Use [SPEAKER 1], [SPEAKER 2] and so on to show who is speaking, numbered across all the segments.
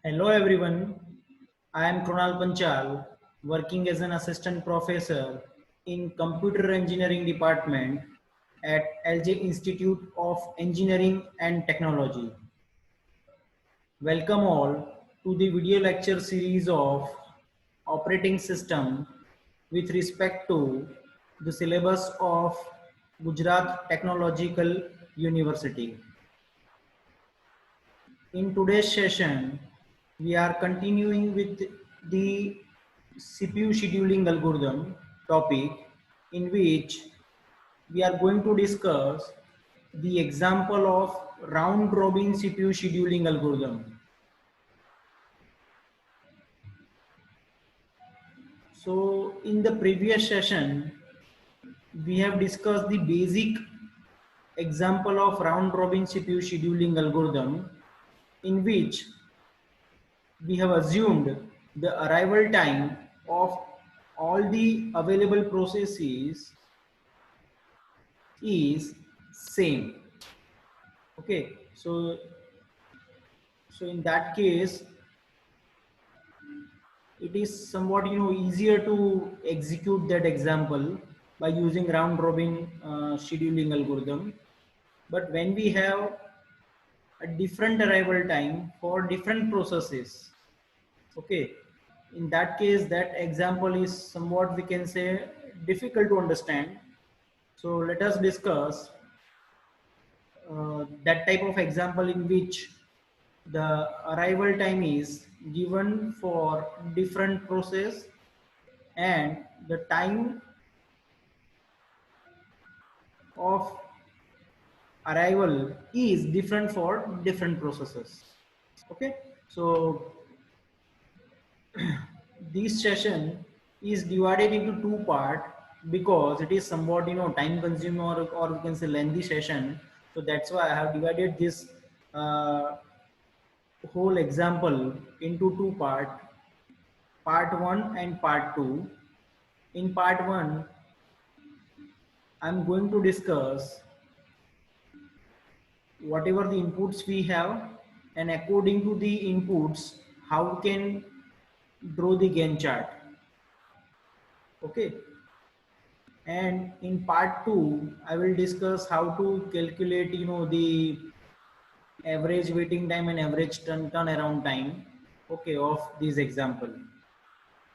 [SPEAKER 1] Hello everyone, I am Kronal Panchal, working as an assistant professor in Computer Engineering Department at LJ Institute of Engineering and Technology. Welcome all to the video lecture series of operating system with respect to the syllabus of Gujarat Technological University. In today's session, we are continuing with the CPU scheduling algorithm topic, in which we are going to discuss the example of round robin CPU scheduling algorithm. So in the previous session, we have discussed the basic example of round robin CPU scheduling algorithm, in which we have assumed the arrival time of all the available processes is same. Okay, so in that case it is somewhat easier to execute that example by using round robin scheduling algorithm. But when we have a different arrival time for different processes, okay, in that case that example is somewhat, we can say, difficult to understand. So let us discuss that type of example in which the arrival time is given for different process and the time of arrival is different for different processes. Okay, so this session is divided into two part because it is somewhat time consuming, or we can say lengthy session. So that's why I have divided this uh, whole example into two part 1 and part 2. In part 1, I'm going to discuss whatever the inputs we have, and according to the inputs how we can draw the Gantt chart. Okay, and in part 2 I will discuss how to calculate the average waiting time and average turnaround time, okay, of this example.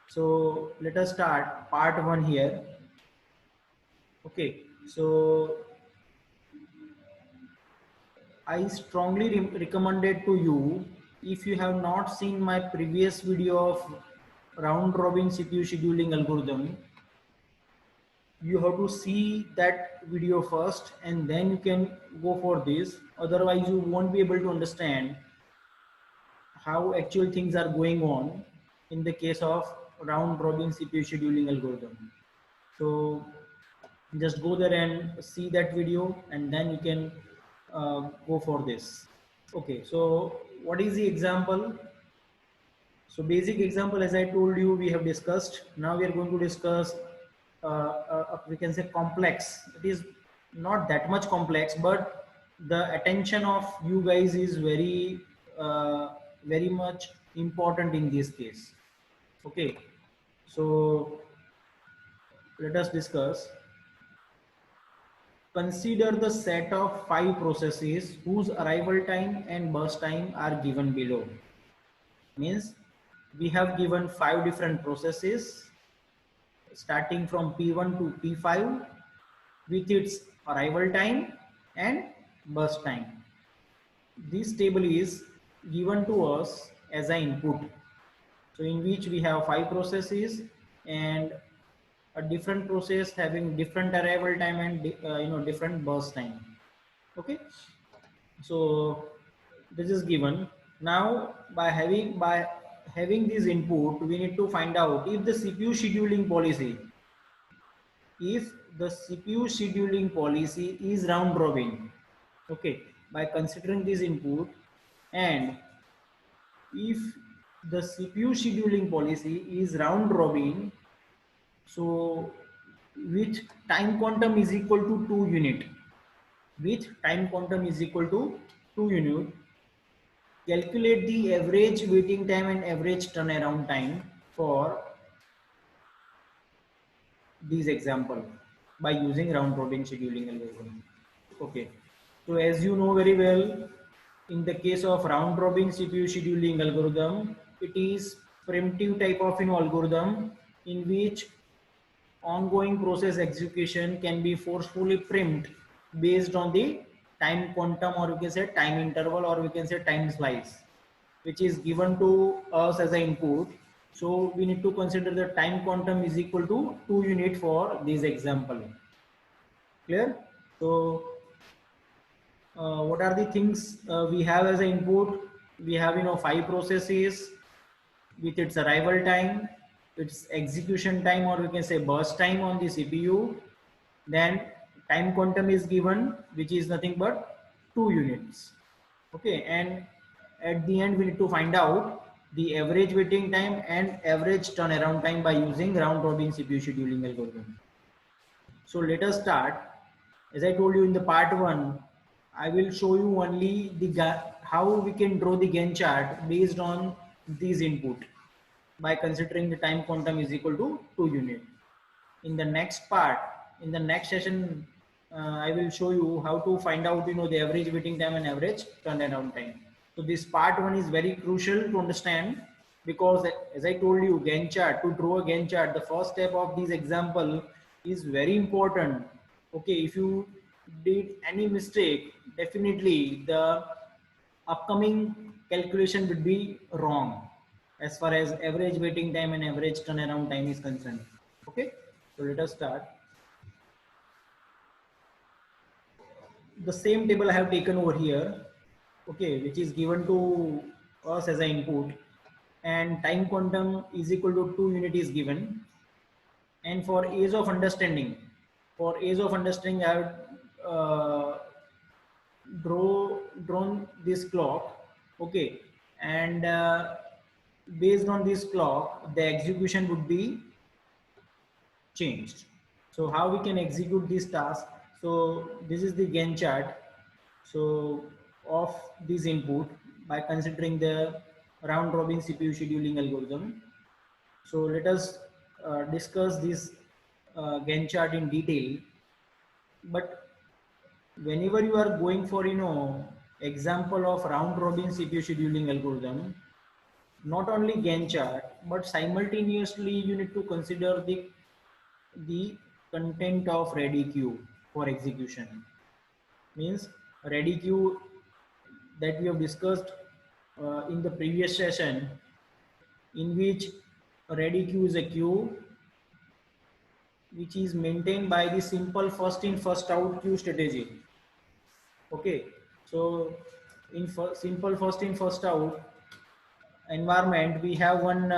[SPEAKER 1] So let us start part 1 here. Okay, so I strongly recommended to you, if you have not seen my previous video of round robin CPU scheduling algorithm, you have to see that video first and then you can go for this. Otherwise you won't be able to understand how actual things are going on in the case of round robin CPU scheduling algorithm. So just go there and see that video and then you can go for this. Okay, so what is the example? So basic example, as I told you, we have discussed. Now we are going to discuss, we can say, complex. It is not that much complex, but the attention of you guys is very much important in this case. Okay, so let us discuss. Consider the set of 5 processes whose arrival time and burst time are given below. Means we have given 5 different processes starting from P1 to P5 with its arrival time and burst time. This table is given to us as an input. So in which we have 5 processes and a different process having different arrival time and different burst time. Okay, so this is given. Now by having this input, we need to find out if the CPU scheduling policy, if the CPU scheduling policy is round robin. Okay, by considering this input, and if the CPU scheduling policy is round robin, so with time quantum is equal to 2 unit, with time quantum is equal to 2 unit, calculate the average waiting time and average turnaround time for these example by using round robin scheduling algorithm. Okay, so as you know very well, in the case of round robin CPU scheduling algorithm, it is primitive type of algorithm in which ongoing process execution can be forcefully primed based on the time quantum, or we can say time interval, or we can say time slice, which is given to us as an input. So we need to consider the time quantum is equal to 2 unit for this example. Clear? So what are the things we have as an input? We have 5 processes with its arrival time, its execution time, or we can say burst time on the CPU. Then time quantum is given, which is nothing but 2 units. Okay, and at the end we need to find out the average waiting time and average turnaround time by using round robin CPU scheduling algorithm. So let us start. As I told you in the part 1, I will show you only the how we can draw the Gantt chart based on these input by considering the time quantum is equal to 2 unit. In the next part, in the next session, I will show you how to find out the average waiting time and average turnaround time. So this part 1 is very crucial to understand, because as I told you, Gantt chart, to draw a Gantt chart, the first step of this example is very important. Okay, if you did any mistake, definitely the upcoming calculation would be wrong as far as average waiting time and average turnaround time is concerned. Okay, so let us start. The same table I have taken over here, okay, which is given to us as an input, and time quantum is equal to 2 unit is given. And for ease of understanding, I have drawn this clock. Okay, and based on this clock, the execution would be changed. So how we can execute this task? So this is the Gantt chart. So of this input by considering the round robin CPU scheduling algorithm. So let us discuss this Gantt chart in detail. But whenever you are going for example of round robin CPU scheduling algorithm, not only Gantt chart, but simultaneously you need to consider the content of ready queue for execution. Means ready queue that we have discussed in the previous session, in which a ready queue is a queue which is maintained by the simple first in first out queue strategy. Okay, so in simple first in first out environment, we have one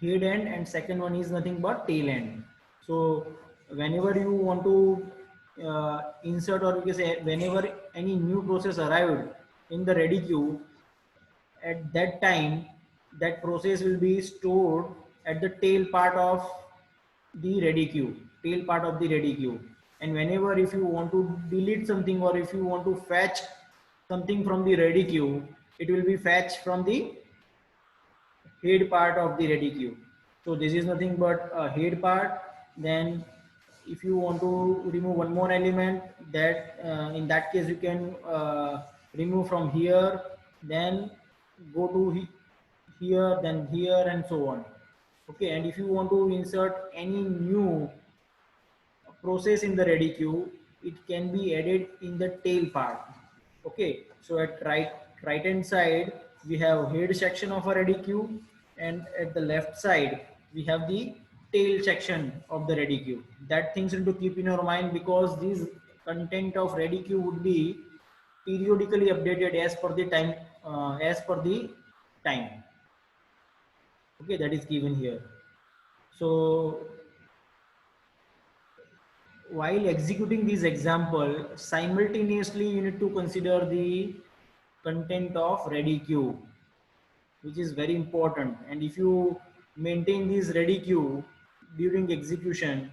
[SPEAKER 1] head end, and second one is nothing but tail end. So whenever you want to insert, or you can say whenever any new process arrived in the ready queue, at that time that process will be stored at the tail part of the ready queue, and whenever if you want to delete something, or if you want to fetch something from the ready queue, it will be fetched from the head part of the ready queue. So this is nothing but a head part. Then if you want to remove one more element, that in that case you can remove from here, then go to here, then here, and so on. Okay, and if you want to insert any new process in the ready queue, it can be added in the tail part. Okay, so at right hand side we have head section of a ready queue, and at the left side we have the tail section of the ready queue. That things need to keep in your mind, because this content of ready queue would be periodically updated as per the time, time. Okay, that is given here. So while executing this example, simultaneously you need to consider the content of ready queue, which is very important. And if you maintain this ready queue during execution,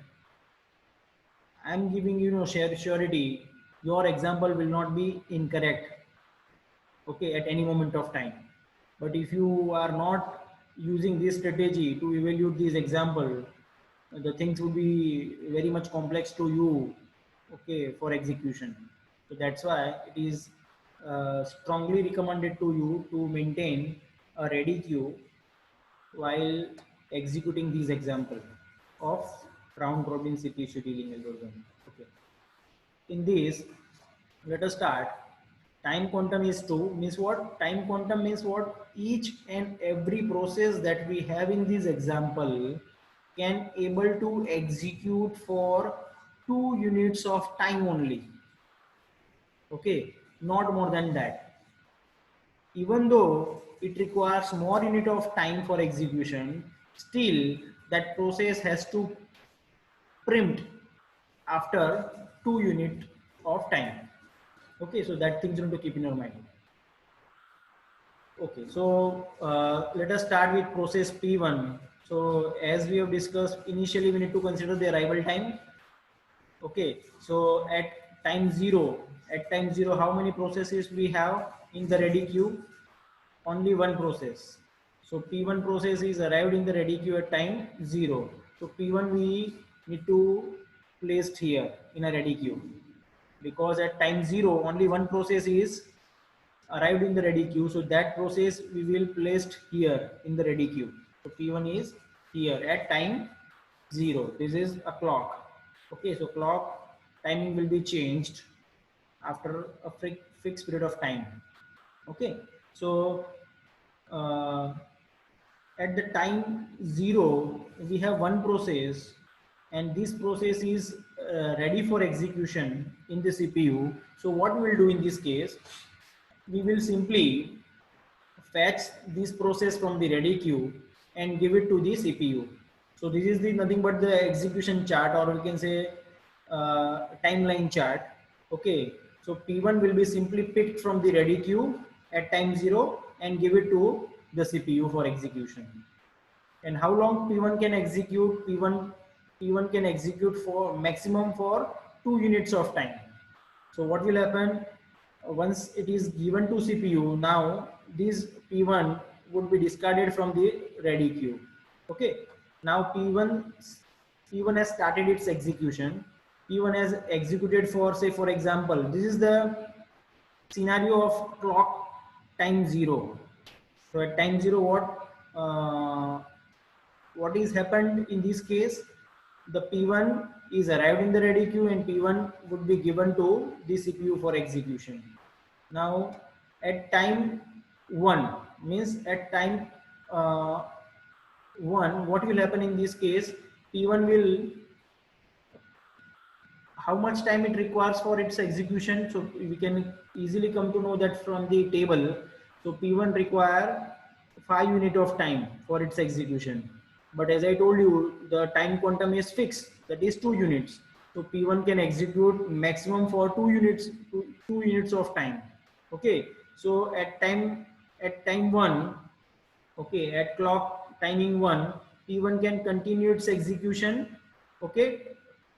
[SPEAKER 1] I'm giving surety your example will not be incorrect, okay, at any moment of time. But if you are not using this strategy to evaluate this example, the things will be very much complex to you, okay, for execution. So that's why it is strongly recommended to you to maintain a ready queue while executing these example of round robin CPU scheduling algorithm. Okay. In this, let us start. Time quantum is 2 means what? Time quantum means what? Each and every process that we have in this example can able to execute for 2 units of time only. Okay, not more than that. Even though it requires more unit of time for execution, still that process has to print after 2 unit of time. Okay, so that things you need to keep in your mind. Okay, so let us start with process P1. So as we have discussed, initially we need to consider the arrival time. Okay, so at time zero, how many processes we have in the ready queue? Only one process. So P1 process is arrived in the ready queue at time 0. So P1 we need to placed here in a ready queue, because at time 0 only one process is arrived in the ready queue. So that process we will placed here in the ready queue. So P1 is here at time 0. This is a clock. Okay, so clock timing will be changed after a fixed period of time. Okay, so uh, at the time 0 we have one process, and this process is ready for execution in the CPU. So what we will do in this case, we will simply fetch this process from the ready queue and give it to the CPU. So this is the nothing but the execution chart, or we can say timeline chart. Okay, so P1 will be simply picked from the ready queue at time 0 and give it to the CPU for execution. And how long P1 can execute? P1 can execute for maximum for 2 units of time. So what will happen once it is given to CPU? Now this P1 would be discarded from the ready queue. Okay. Now P1 has started its execution. P1 has executed for, say for example, this is the scenario of clock time 0. So at time 0, what is happened in this case? The P1 is arrived in the ready queue, and P1 would be given to the CPU for execution. Now at time 1 means at time uh, 1, what will happen in this case? P1 will, how much time it requires for its execution? So we can easily come to know that from the table. So P1 require 5 unit of time for its execution, but as I told you, the time quantum is fixed, that is 2 units. So P1 can execute maximum for 2 units, 2 units of time. Okay, so at time 1, okay, at clock timing 1, P1 can continue its execution, okay,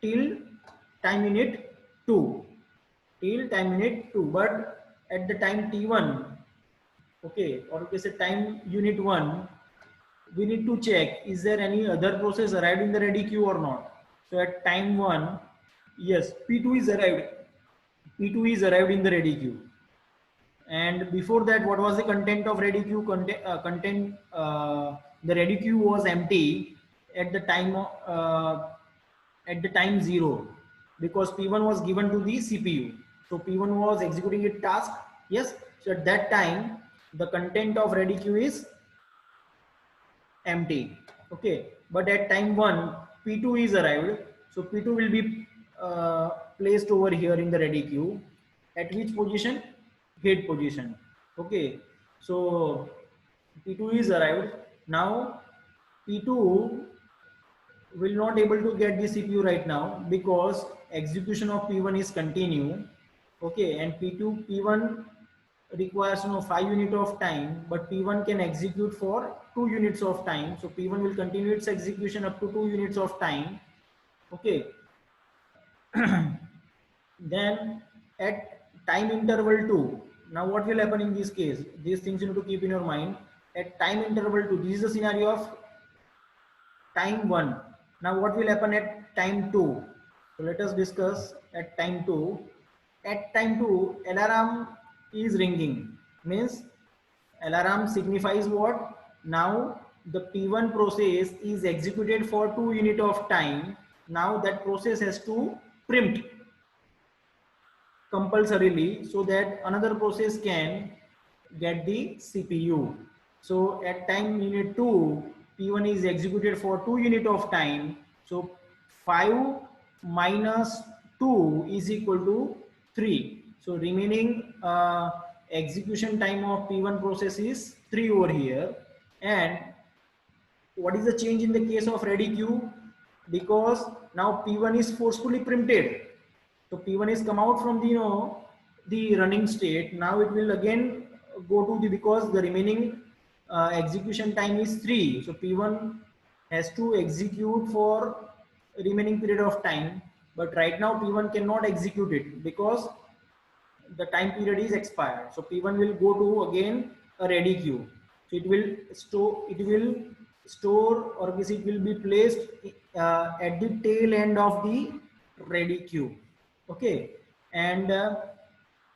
[SPEAKER 1] till time unit 2, till time unit 2. But at the time T1, okay, or we say time unit 1, we need to check is there any other process arrived in the ready queue or not. So at time 1, yes, P2 is arrived. P2 is arrived in the ready queue. And before that, what was the content of ready queue? The ready queue was empty at the time at the time 0, because P1 was given to the CPU. So P1 was executing its task. Yes. So at that time, the content of ready queue is empty. Okay. But at time 1, P2 is arrived. So P2 will be placed over here in the ready queue. At which position? Head position. Okay. So P2 is arrived. Now P2 will not able to get the CPU right now, because execution of P1 is continue. Okay. And P1 requires 5 unit of time, but P1 can execute for 2 units of time. So P1 will continue its execution up to 2 units of time. Okay. Then at time interval 2. Now what will happen in this case? These things you need to keep in your mind. At time interval 2, this is the scenario of time 1. Now what will happen at time 2? So let us discuss at time 2. At time 2, alarm is ringing. Means alarm signifies what? Now the P1 process is executed for 2 unit of time. Now that process has to preempt compulsorily so that another process can get the CPU. So at time unit 2, P1 is executed for 2 unit of time. So 5 minus 2 is equal to 3. So remaining execution time of P1 process is 3 over here. And what is the change in the case of ready queue? Because now P1 is forcefully preempted. So P1 is come out from the the running state. Now it will again go to the, because the remaining execution time is 3. So P1 has to execute for remaining period of time. But right now P1 cannot execute it because the time period is expired. So P1 will go to again a ready queue. So it will store or it will be placed at the tail end of the ready queue. Okay, and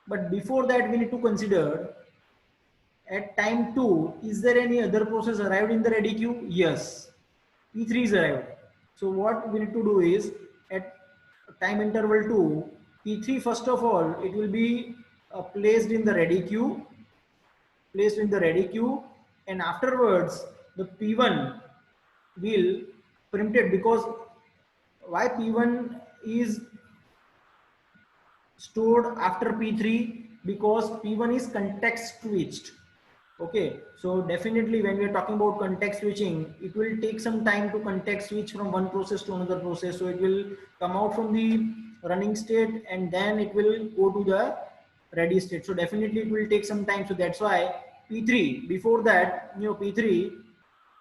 [SPEAKER 1] but before that we need to consider at time 2, is there any other process arrived in the ready queue? Yes, P3 is arrived. So what we need to do is at time interval 2, P3 first of all, it will be placed in the ready queue, and afterwards the P1 will preempted, because why P1 is stored after P3? Because P1 is context switched. Okay, so definitely when we are talking about context switching, it will take some time to context switch from one process to another process. So it will come out from the running state and then it will go to the ready state. So definitely it will take some time. So that's why P3, before that, P3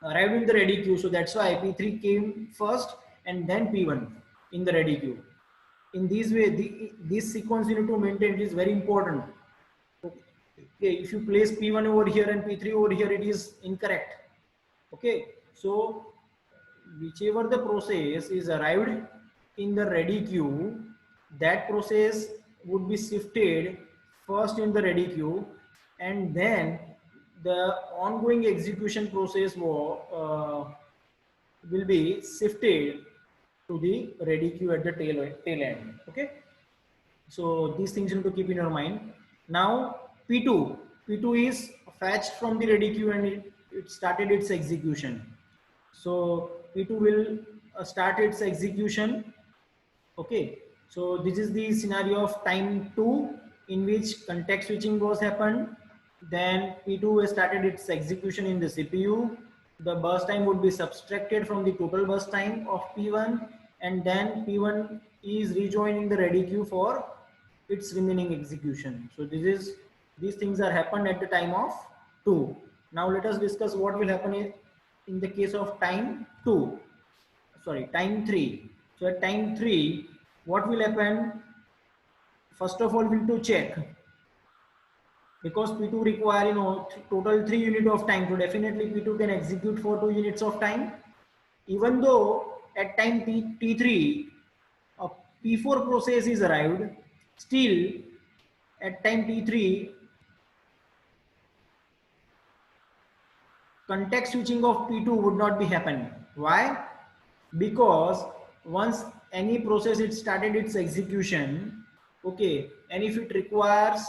[SPEAKER 1] arrived in the ready queue. So that's why P3 came first and then P1 in the ready queue. In this way, this sequence you need to maintain. It is very important. Okay, if you place P1 over here and P3 over here, it is incorrect. Okay, so whichever the process is arrived in the ready queue, that process would be shifted first in the ready queue, and then the ongoing execution process will be shifted to the ready queue at the tail end. Okay, so these things you need to keep in your mind. Now P2 is fetched from the ready queue and it started its execution. So P2 will start its execution. Okay, so this is the scenario of time 2 in which context switching was happened. Then P2 has started its execution in the CPU. The burst time would be subtracted from the total burst time of P1, and then P1 is rejoining the ready queue for its remaining execution. So these things are happened at the time of 2. Now let us discuss what will happen in the case of time 3. So at time 3, what will happen? First of all, we need to check, because P2 require total 3 unit of time. So definitely P2 can execute for 2 units of time. Even though at time T3 a P4 process is arrived, still at time T3 context switching of P2 would not be happening. Why? Because once any process it started its execution, okay, and if it requires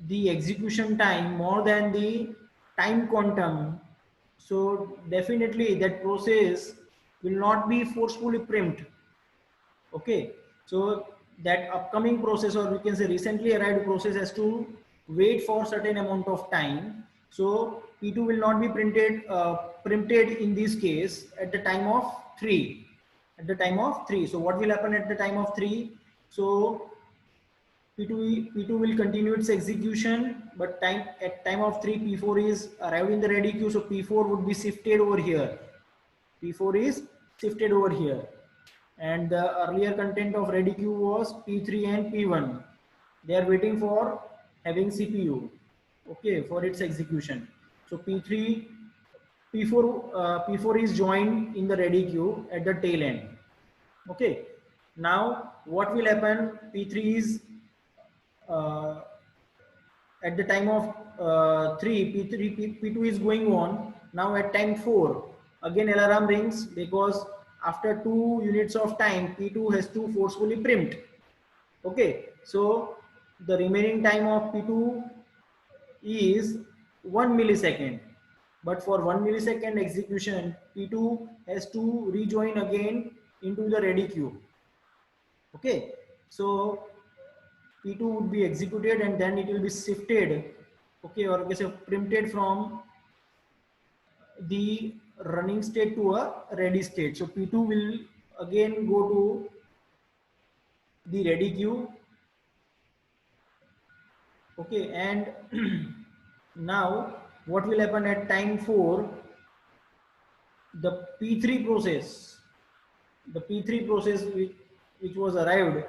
[SPEAKER 1] the execution time more than the time quantum, so definitely that process will not be forcefully preempted. Okay, so that upcoming process, or we can say recently arrived process, has to wait for certain amount of time. So P2 will not be preempted in this case at the time of 3. So what will happen at the time of 3? So P2 will continue its execution, but at time of 3, P4 is arrived in the ready queue. So P4 would be shifted over here. P4 is shifted over here. and the earlier content of ready queue was P3 and P1. They are waiting for having CPU, okay, for its execution. So P3, P4 is joined in the ready queue at the tail end. Okay. Now what will happen? P3 is uh, at the time of 3, P2 is going on. Now at time 4, again alarm rings because after 2 units of time, P2 has to forcefully preempt. Okay, so the remaining time of P2 is 1 millisecond. But for 1 millisecond execution, P2 has to rejoin again into the ready queue. Okay, so P2 would be executed and then it will be shifted, okay, or say preempted from the running state to a ready state. So P2 will again go to the ready queue, okay, and now what will happen at time 4? The P3 process, the P3 process which was arrived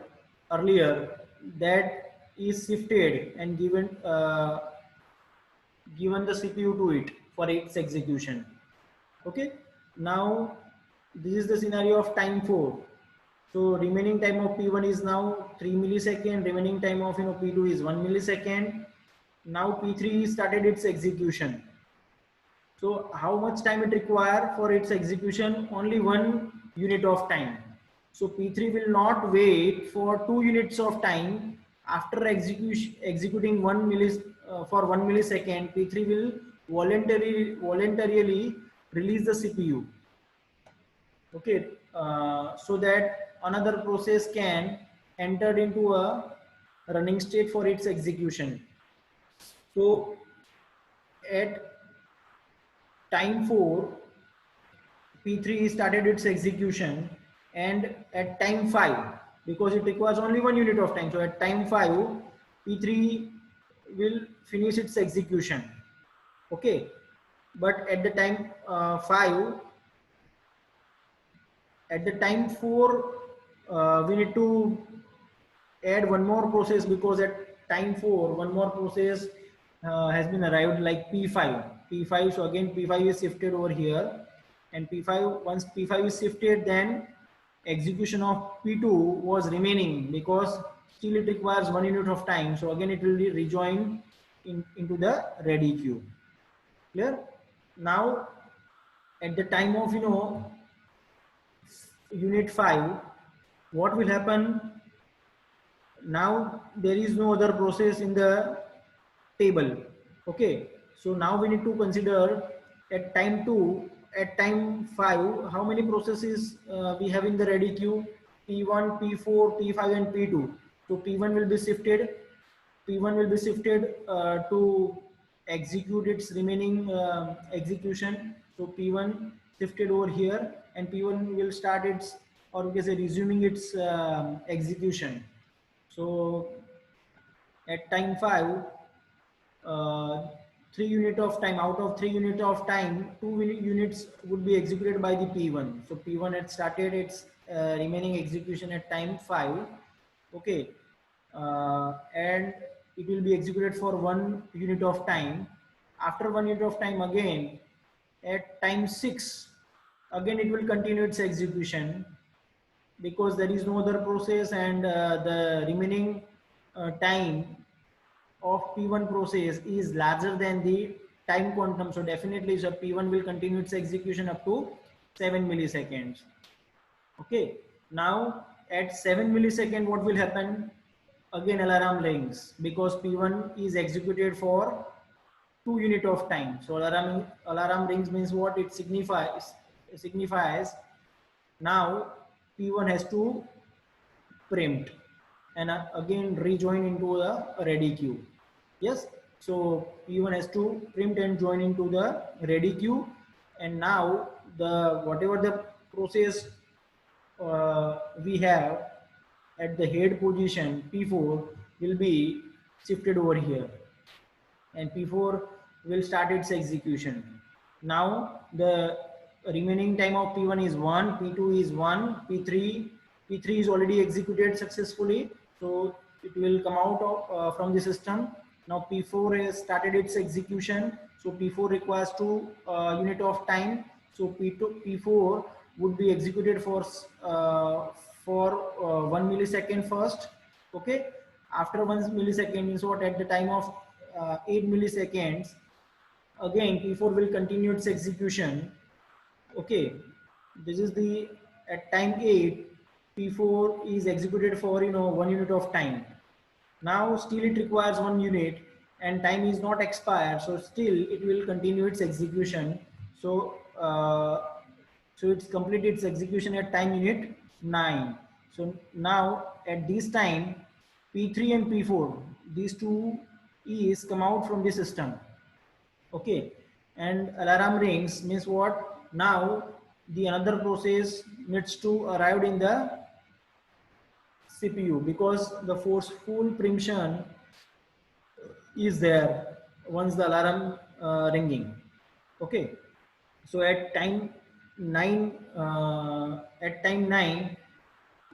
[SPEAKER 1] earlier, that is shifted and given the CPU to it for its execution. Okay, now this is the scenario of time 4. So remaining time of P1 is now 3 millisecond, remaining time of P2 is 1 millisecond. Now P3 started its execution. So how much time it require for its execution? Only 1 unit of time. So P3 will not wait for 2 units of time. After executing for 1 millisecond, P3 will voluntarily release the CPU. Okay, so that another process can enter into a running state for its execution. So at time 4, P3 started its execution, and at time 5, because it requires only 1 unit of time, so at time 5 P3 will finish its execution. Okay, but at the time 5, at the time 4, we need to add one more process, because at time 4 one more process has been arrived, like P5. So again P5 is shifted over here, and P5, once P5 is shifted, then execution of P2 was remaining, because still it requires 1 unit of time. So again it will be rejoined into the ready queue. Clear? Now at the time of unit 5, what will happen? Now there is no other process in the table. Okay, so now we need to consider at time 2, at time 5, how many processes we have in the ready queue? P1, P4, P5 and P2. So P1 will be shifted, to execute its remaining execution. So P1 shifted over here, and P1 will start its, or we can say resuming its execution. So at time 5, 3 unit of time, out of 3 unit of time, 2 units would be executed by the P1. So P1 had started its remaining execution at time 5. Okay, and it will be executed for 1 unit of time. After 1 unit of time, again at time 6, again it will continue its execution, because there is no other process, and the remaining time of P1 process is larger than the time quantum. So definitely, so P1 will continue its execution up to 7 milliseconds. Okay, now at 7 millisecond, what will happen? Again alarm rings, because P1 is executed for 2 unit of time. So alarm rings means what? It signifies now P1 has to preempt and again rejoin into the ready queue. Yes, so P1 has to preempt and join into the ready queue, and now the whatever the process we have at the head position, P4 will be shifted over here, and P4 will start its execution. Now the remaining time of P1 is 1, P2 is 1, P3 P3 is already executed successfully, so it will come out of, from the system. Now P4 has started its execution, so P4 requires 2 unit of time. So P4 would be executed for 1 millisecond first. Okay, after 1 millisecond means what? At the time of 8 milliseconds, again P4 will continue its execution. Okay, this is the at time 8 P4 is executed for 1 unit of time. Now still it requires 1 unit and time is not expired, so still it will continue its execution. So so it's completed its execution at time unit 9. So now at this time P3 and P4, these two E's come out from the system. Okay, and alarm rings means what? Now the another process needs to arrive in the CPU, because the forceful preemption is there once the alarm ringing. Okay, so at time 9,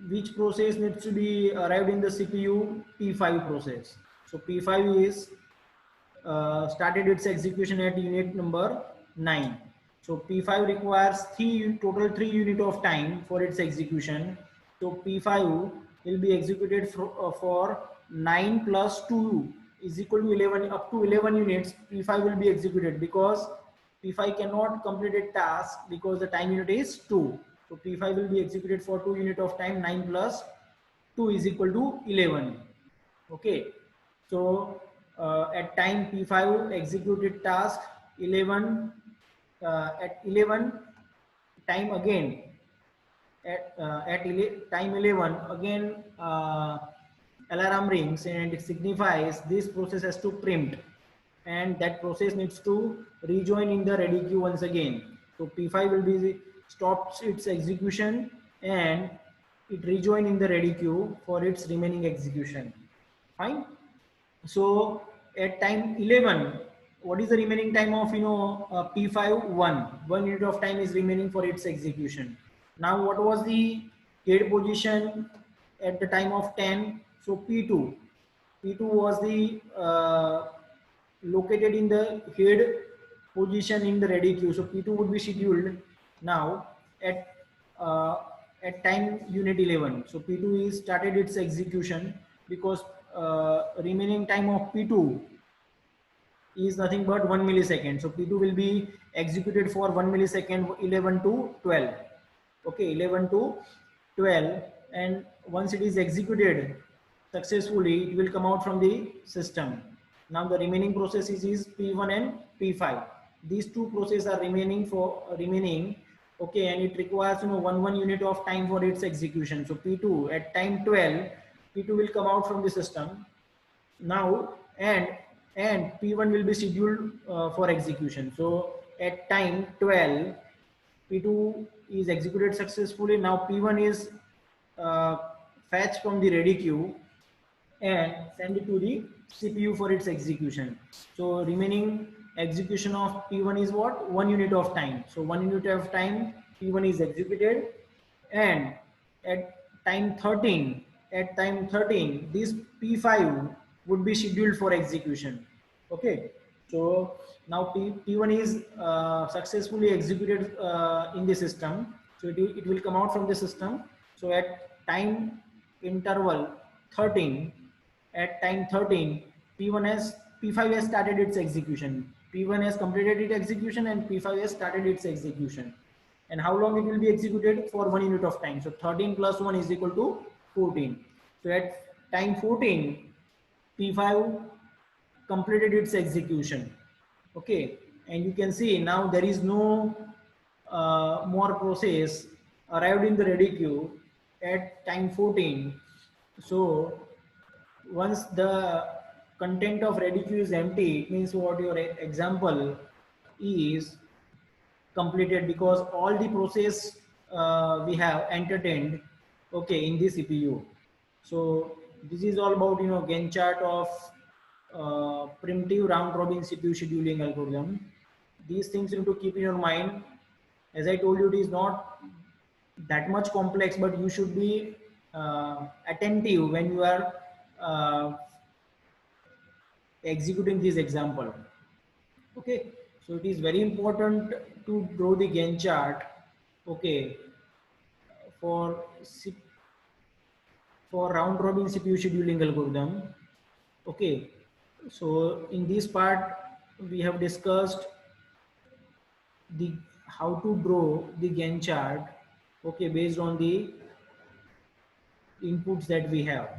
[SPEAKER 1] which process needs to be arrived in the CPU? P5 process. So P5 is started its execution at unit number 9. So P5 requires total 3 unit of time for its execution. So P5 will be executed for 9 plus 2 is equal to 11. Up to 11 units P5 will be executed, because P5 cannot complete a task because the time unit is 2. So P5 will be executed for 2 unit of time. 9 plus 2 is equal to 11. Okay, so at time P5 executed task 11, at 11 time again, at time 11 again alarm rings, and it signifies this process has to preempt, and that process needs to rejoin in the ready queue once again. So P5 will be stops its execution and it rejoin in the ready queue for its remaining execution. Fine. So at time 11, what is the remaining time of P5? 1 unit of time is remaining for its execution. Now what was the head position at the time of 10? So P2 was the located in the head position in the ready queue. So P2 would be scheduled now at uh, at time unit 11. So P2 is started its execution, because remaining time of P2 is nothing but 1 millisecond. So P2 will be executed for 1 millisecond, 11 to 12. Okay, 11 to 12, and once it is executed successfully, it will come out from the system. Now the remaining processes is P1 and P5. These two processes are remaining. Okay, and it requires 1 unit of time for its execution. So P2 at time 12, P2 will come out from the system now, and P1 will be scheduled for execution. So at time 12, P2 is executed successfully. Now P1 is uh, fetched from the ready queue and send it to the CPU for its execution. So remaining execution of P1 is what? 1 unit of time. So 1 unit of time P1 is executed, and at time 13, this P5 would be scheduled for execution. Okay, so now P1 is successfully executed in the system. So it will come out from the system. So at time interval 13, at time 13, P5 has started its execution. P1 has completed its execution and P5 has started its execution. And how long it will be executed? For 1 unit of time. So 13 plus 1 is equal to 14. So at time 14, P5 completed its execution. Okay, and you can see now there is no more process arrived in the ready queue at time 14. So once the content of ready queue is empty, it means what your example is completed, because all the process we have entertained, okay, in the CPU. So this is all about Gantt chart of primitive round robin CPU scheduling algorithm. These things you need to keep in your mind. As I told you, it is not that much complex, but you should be attentive when you are executing this example. Okay, so it is very important to draw the Gantt chart. Okay, for round robin CPU scheduling algorithm. Okay, so in this part we have discussed the how to draw the Gantt chart. Okay, based on the inputs that we have.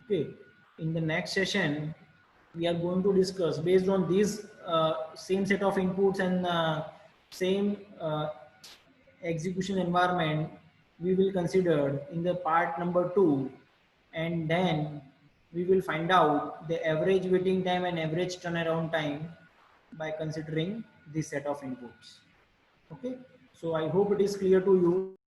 [SPEAKER 1] Okay, in the next session we are going to discuss based on these same set of inputs and same execution environment we will consider in the part number 2, and then we will find out the average waiting time and average turnaround time by considering this set of inputs. Okay, so I hope it is clear to you.